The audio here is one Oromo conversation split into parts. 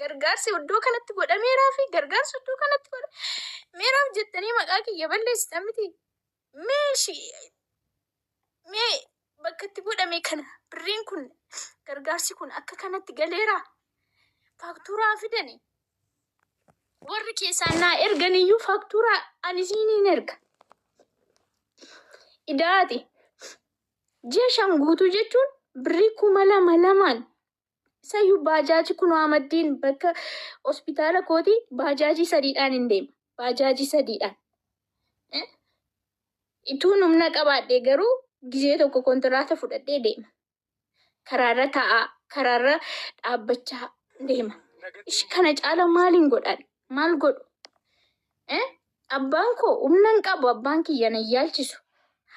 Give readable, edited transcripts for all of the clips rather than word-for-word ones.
gargaarsi iddoo kanatti godhameeraa fi gargaarsi iddoo kanatti godhameeraaf jettanii maqaa kiyya balleessitan miti. Mee bakka itti godhame kana birriin kun gargaarsi kun akka kanatti galeeraa faaktuuraa fidani. Warri keessaan naa erganiyyuu faaktuuraa ani siiniin erga. Idaati. Ji'a 5 guutuu jechuun birrii 2,200 sayyuu baajaaji kun Ahmaddiin bakka hospitaala kooti baajaaji 3dhaan hin deema. Baajaaji 3dhaan. Ituun humna qabaadhee garuu gizee tokko kontiraata fudhadhee deema. Karaarra taa'aa, karaarra dhaabbachaa deema. Ishi kana caala maaliin godhan? Maal godhu? Abbaan koo humna hin qabu, abbaan kiyya na yaalchisu.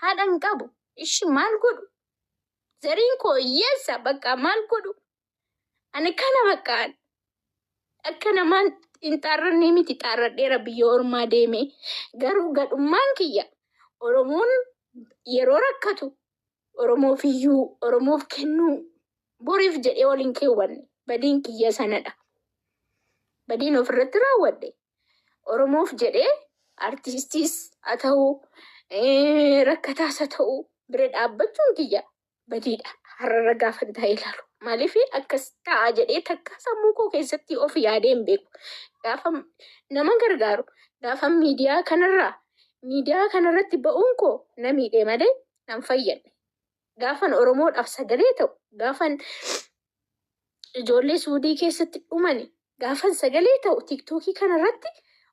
Haadha hin qabu. Ishi maal godhu? Zariin koo hiyyeessa bakka maal godhu? Ani kana bakkaan akka namaan hin xaarranne miti xaarradheera biyya ormaa deeme. Garuu gadhummaan kiyya Oromoon yeroo rakkatu Oromoof iyyuu Oromoof kennuu boriif jedhee waliin keewwanne badiin kiyya sanadha. Badiin ofirratti raawwadhe Oromoof jedhee artistiis haa ta'uu rakkataas haa ta'uu bira dhaabbachuun kiyya badiidha. Har'a gaafa ta'e ilaalu. Maaliif akkas ta'a jedhee takka sammuu koo keessatti of yaadee hin beeku. Gaafa nama gargaaru gaafa miidiyaa kanarratti ba'uun koo na miidhee malee nan fayyadne. Gaafan Oromoodhaaf sagalee ta'u, gaafan ijoollee Suudii keessatti dhumani, gaafan sagalee ta'u tiktookii kanarratti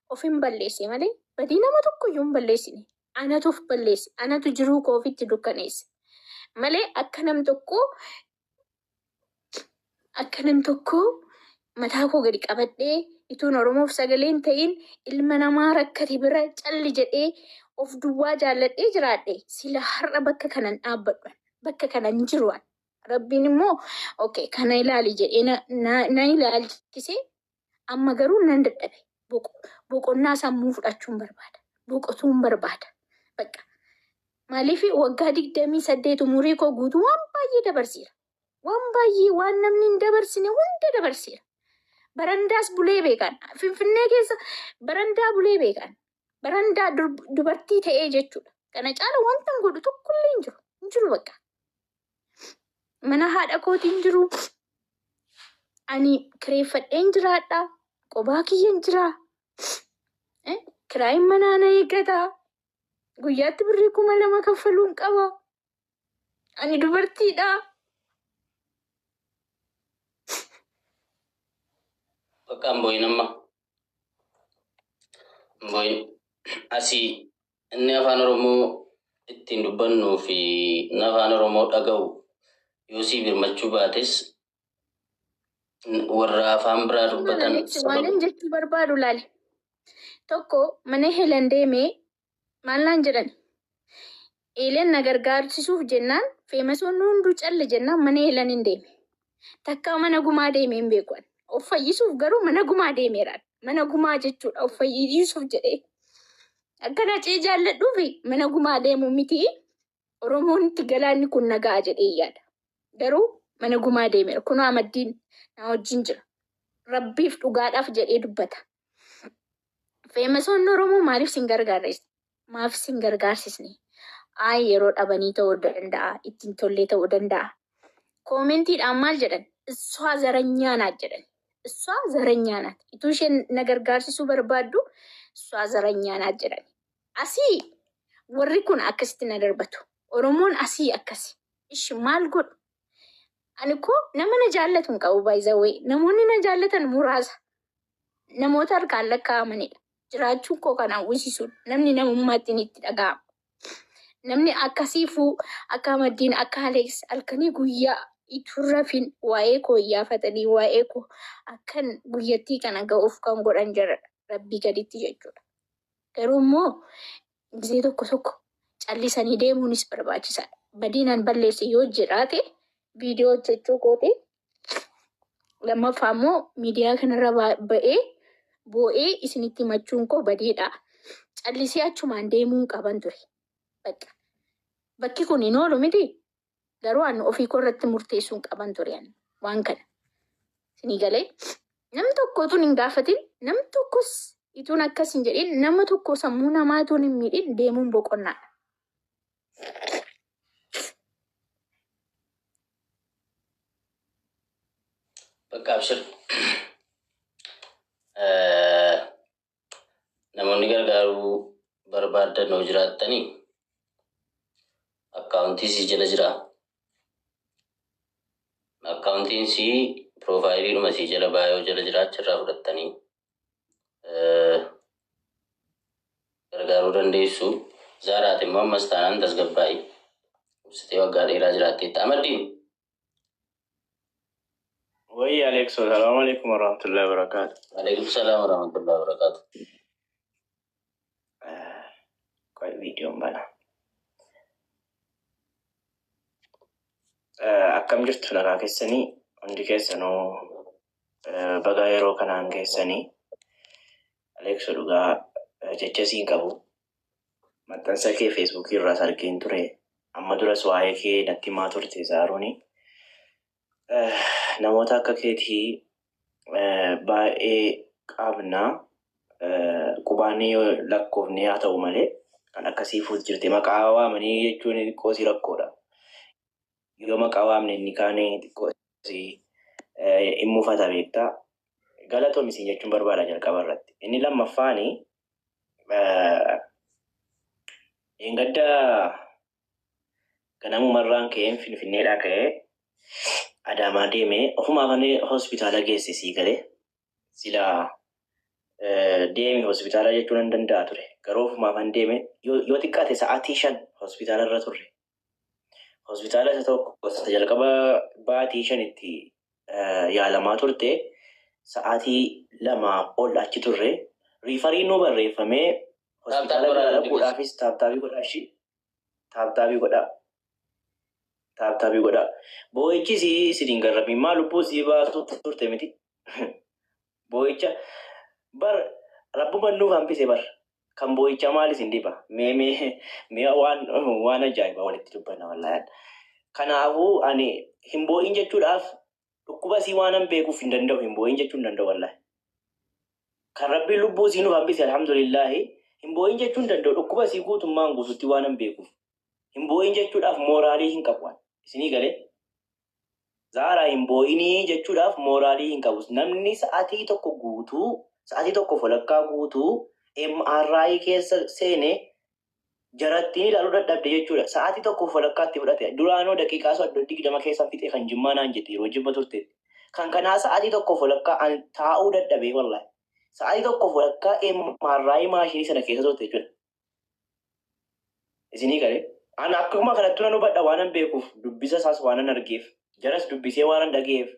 of hin balleesse malee badii nama tokkoyyuu hin balleessine. Anatuuf balleesse, anatu jiruu koo ofitti dukkaneesse. Malee akka nam tokkoo mataa koo gadi qabadhee ituun Oromoof sagalee hin ta'in ilma namaa rakkate bira calli jedhee of duwwaa jaalladhee jiraadhe sila har'a bakka kanan dhaabbadhu. Bakka kanan jiru. Rabbiin immoo okay kana ilaali jedhee na ilaalchisee amma garuu nan dadhabe. Boqonnaa sammuu fudhachuun barbaada. Boqotuun barbaada. Bakka maaliif waggaa 28 umurii koo guutuu waan baay'ee dabarseera. Waan baay'ee waan namni hin dabarsine hunda dabarseera. Barandaas bulee beekan. Finfinnee keessa barandaa bulee beekan. Barandaa dubartii ta'ee jechuudha. Kana caala wanta hin godhu tokkollee hin jiru. Hin jiru bakka. Mana haadha kootiin jiru. Ani kireeffadheen jiraadha. Qobaa kiyyaan jira. Kiraayin manaa na eeggata. Guyyaatti birrii 2,000 kaffaluun qaba. Ani dubartiidha. Bakka Amboyin amma. Amboyin asii inni afaan Oromoo ittiin dubbannuu fi afaan Oromoo dhaga'u yoo si birmachuu baates warra afaan biraa dubbatan Waan jechuu barbaadu laale. Tokko mana Heelan deemee maal naan jedhan? Eeleen na gargaarsisuuf jennaan feemasoonni hunduu calle jennaan mana Heelan hin deeme. Takka mana gumaa deemee hin beeku. Of fayyisuuf garuu mana gumaa deemeeraan. Mana gumaa jechuudha of fayyisuuf jedhee. Akkana cee jaalladhuufi mana gumaa deemu miti. Oromoon itti galaanni kun nagaa jedhee yaada. Garuu mana gumaa deemeera. Kun Ahmaddiin na wajjin jira. Rabbiif dhugaadhaaf jedhee dubbata. Feemasoonni Oromoo maaliif sin gargaarrees? Maaf sin gargaarsisne? Yeroo dhabanii ta'uu danda'a. Ittiin tollee ta'uu danda'a. Koomentiidhaan maal jedhan? Iswaa zaranya naat jedhan. Iswaa zaranya naat. Ituu isheen na gargaarsisuu barbaaddu iswaa zaranya naat jedhan. Asii warri kun akkasitti na darbatu. Oromoon asii akkasi. Ishi maal godhu? Ani koo nama na jaallatu hin qabu baay'izawee. Namoonni na jaallatan muraasa. Namoota harkaan lakkaa'amanidha. Jiraachuun koo kan hawwisiisuudha. Namni namummaatti itti dhaga'ama. Namni akkasiifuu akka Ahmaddiin akka Aleeks halkanii guyyaa ituu rafin waa'ee koo iyyafatanii waa'ee koo akkan guyyattii kana ga'uuf kan godhan jiradha. Rabbii gaditti jechuudha. Garuu immoo gizee tokko callisanii deemuunis barbaachisaadha. Badiinaan balleesse yoo jiraate viidiyoo hojjechuu kooti. Lammaffaa immoo miidiyaa kanarra boo'ee isinitti himachuun koo badiidha. Callisee achumaan deemuun qaban ture. Bakki kun hin oolu miti. Garuu ani ofii koo irratti murteessuun qaban ture waan kana. Isinii galee Nam tokkotuun hin gaafatin, nam tokkos ituun akkas hin jedhin, nama tokko sammuu namaatuun hin miidhin deemuun boqonnaadha. Bakka abshir. Namoonni gargaaruu barbaadan yoo jiraattanii akkaawuntii si jala jira. Akkaawuntiin si piroofaayiliidhuma si jala baayoo jala jiraachirraa fudhattanii gargaaruu dandeessu. Zaaraati immoo ammas taanaan tasgabbaa'ii. Ibsitee waggaa dheeraa jiraatteetta. Amaddiin. Wayyi Aleekso, salaamu alaikum warahmatullahi wabarakatuh. Alaikum salaam warahmatullahi wabarakatuh. Quite video bana. Akkam jirtu nagaa keessanii hundi keessanuu baga yeroo kanaan keessanii Aleekso dhugaa jecha siin qabu. Maxxansa kee Feesbuukii irraas argeen ture. Amma duras waa'ee kee natti himaa turte Zaarooni. Namoota akka keetii baay'ee qabnaa qubaanii lakkoofne haa ta'u malee kan akkasii fuut jirte maqaa waamanii jechuun xiqqoosii rakkoodha. Yoo maqaa waamne inni kaanii xiqqoosii hin mufata beektaa. Galatoomisii jechuun barbaada jalqaba irratti. Inni lammaffaanii engadda ganamumarraan ka'een Finfinneedhaa ka'ee Adaamaa deemee ofumaafanii hospitaala geessisii galee sila deemi hospitaala jechuun hin danda'a ture. Garuu ofumaafan deeme yoo xiqqaate sa'aatii 5 hospitaala irra turre. Hospitaala isa tokko jalqaba baatii 5tti yaalamaa turte sa'aatii 2 ol achi turre. Riifariin nu barreeffamee hospitaala bira dhaquudhaafis taabtaabii godhaa taabtaabii godhaa. Taabtaabii godhaa. Boo'ichi siin garrabii maal lubbuu sii baatu turte miti. Boo'icha bar rabbuma nuuf hambise bar kan boo'icha maalis hin dhiba. Mee waan ajaa'ibaa walitti dubbanna wallaahi. Kanaafuu ani hin boo'in jechuudhaaf dhukkuba sii waan beekuuf hin danda'u hin boo'in jechuu hin danda'u wallaahi. Kan rabbiin lubbuu sii nuuf hambise alhamdulillaahi hin boo'in jechuu hin danda'u dhukkuba sii guutummaan guututti waan beekuuf. Hin boo'in jechuudhaaf mooraalii hin qabu. Isinii galee Zaaraa hin boo'inii jechuudhaaf mooraalii hin qabu. Namni sa'aatii tokko guutuu sa'aatii tokko walakkaa guutuu MRI keessa seenee jarattiin ilaaluu dadhabde jechuudha. Sa'aatii tokko walakkaatti fudhate. Duraanoo daqiiqaa 20 keessa fixee kan jimmaa naan jette yeroo jibba turte. Kan kanaa sa'aatii tokko walakkaa an taa'uu dadhabee wallaahi. Sa'aatii tokko walakkaa MRI maashinii sana keessa turte jechuudha. Isinii galee an akkuma kanatti nan hubadha waan beekuuf dubbisa isaas waan argeef jaras dubbisee waan dhaga'eef.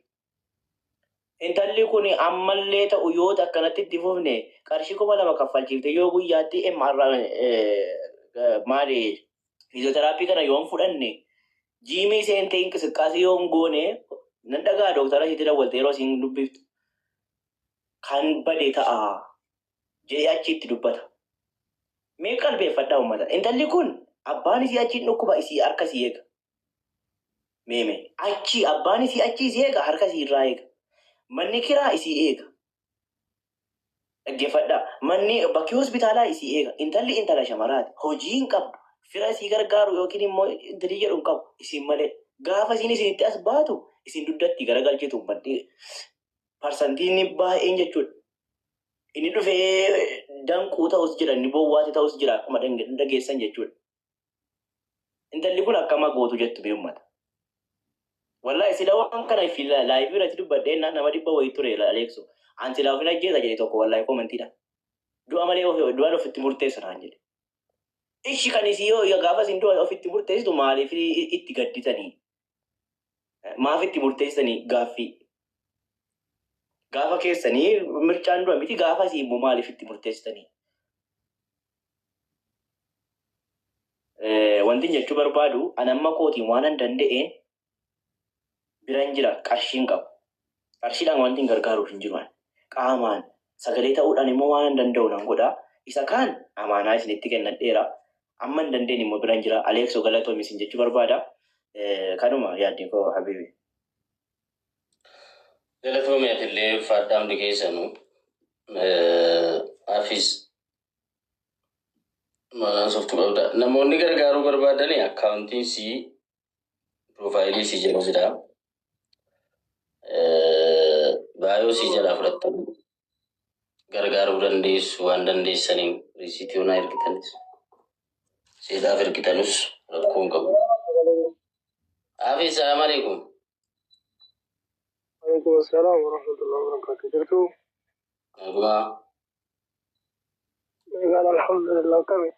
Intalli kun ammallee ta'u yoo akkanatti itti fufne qarshii 2,000 kaffalchiifte yoo guyyaatti maali fiiziyooteraappii kana yoo fudhanne jiimii seentee inqisqaasii yoo goone nan dhagaa dooktara isiitti dawwalte yeroo isiin dubbiftu kan bade ta'a jedhee achitti dubbata. Mee qalbeeffadhaa uummata. Intalli kun abbaan isii achiin dhukkuba isii harka isii eega. Meeme achi abbaan isii achi isii eega harka isii irraa eega. Manni kiraa isii eega. Dhaggeeffadhaa. Manni bakki hospitaalaa isii eega. Intalli intala shamaraati. Hojii hin qabdu. Fira isii gargaaru yookiin immoo intalli jedhu hin qabu. Isin malee gaafa isin isinitti as baatu isin duddatti garagalchitu maddee parsantiin baay'een jechuudha. Inni dhufee danquu ta'us jira, inni bowwaati ta'us jira akkuma dhageessan jechuudha. Intalli kun akkama gootu jettu bee uummata. Wallaahi sila waan kana laayivii irratti dubbadhee nama 100 wayii ture Aleekso. An silaa ofin ajjeesa jedhe tokko wallaahi koomentiidha. Du'a malee du'aan ofitti murteessa naan jedhe. Ishi kan isii yoo gaafa isin du'a ofitti murteessitu maaliif itti gadditanii? Maaf itti murteessanii gaaffii? Gaafa keessanii mirchaan du'a miti gaafa isii immoo maaliif itti murteessitanii? Wanti jechuu barbaadu an amma kootiin waan an danda'een biran jira qarshiin qabu. Qarshiidhaan wanti gargaaruuf hin jiru. Qaamaan sagalee ta'uudhaan immoo waan an danda'u nan godha. Isa kaan amaanaa isinitti kennadheera. Amma hin dandeenye immoo biran jira. Aleekso galatoomi isin jechuu barbaada. Kanuma yaadni koo habibi. Galatoomee atillee fadhaamni keessanuu afis maalaan softu qabda. Namoonni gargaaruu barbaadanii akkaawuntiin sii piroofaayilii sii jedhu jira. Baay'oo sii jalaa fudhattanii gargaaruu dandeessu waan dandeessaniin riisiitii onaa ergitanis. Seedhaaf ergitanus rakkoon qabu. Afis salaam alaikum. Waalaikum assalam warahmatullahi wabarakatuh. Jirtu? Naguma. Egaan alhamdulillah kami.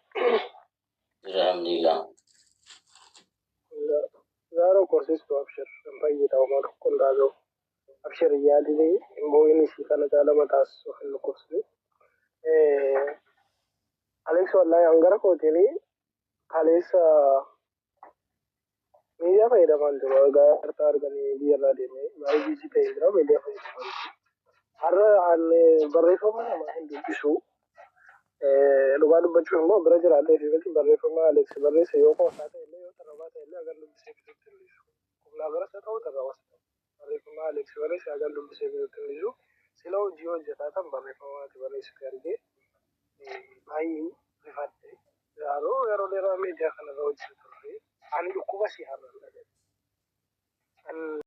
Alhamdulillah. Zaro korsiistu abshir. Fayyida umar kundaazoo. Abshir yaadini imbooni si kana jaalama taasisu hin kursini. Alex wallahi angara kootini kaleessa media fayyadamaan jiru. Gartaa arganii biyyarraa deemee baay'ee biisii ta'ee jira media fayyadamaan jiru. Har'a barreeffama namaa hin dubbisu. Dhugaa dubbachuun immoo bira jiraatee fi barreeffama Alex barreesse yoo qoosaa ta'e illee yoo tarrabaa ta'e illee agar dubbisee fituutti mul'isu. Humnaa barasa ta'uu tarrabas ta'u. Barreeffama Alex barreesse agar dubbisee fituutti mul'isu. Sila hojii hojjetaa tan barreeffama ati barreessite argee baay'ee rifadhe. Yeroo dheeraa miidiyaa kanarra hojjetu turre ani dhukkuba si har'a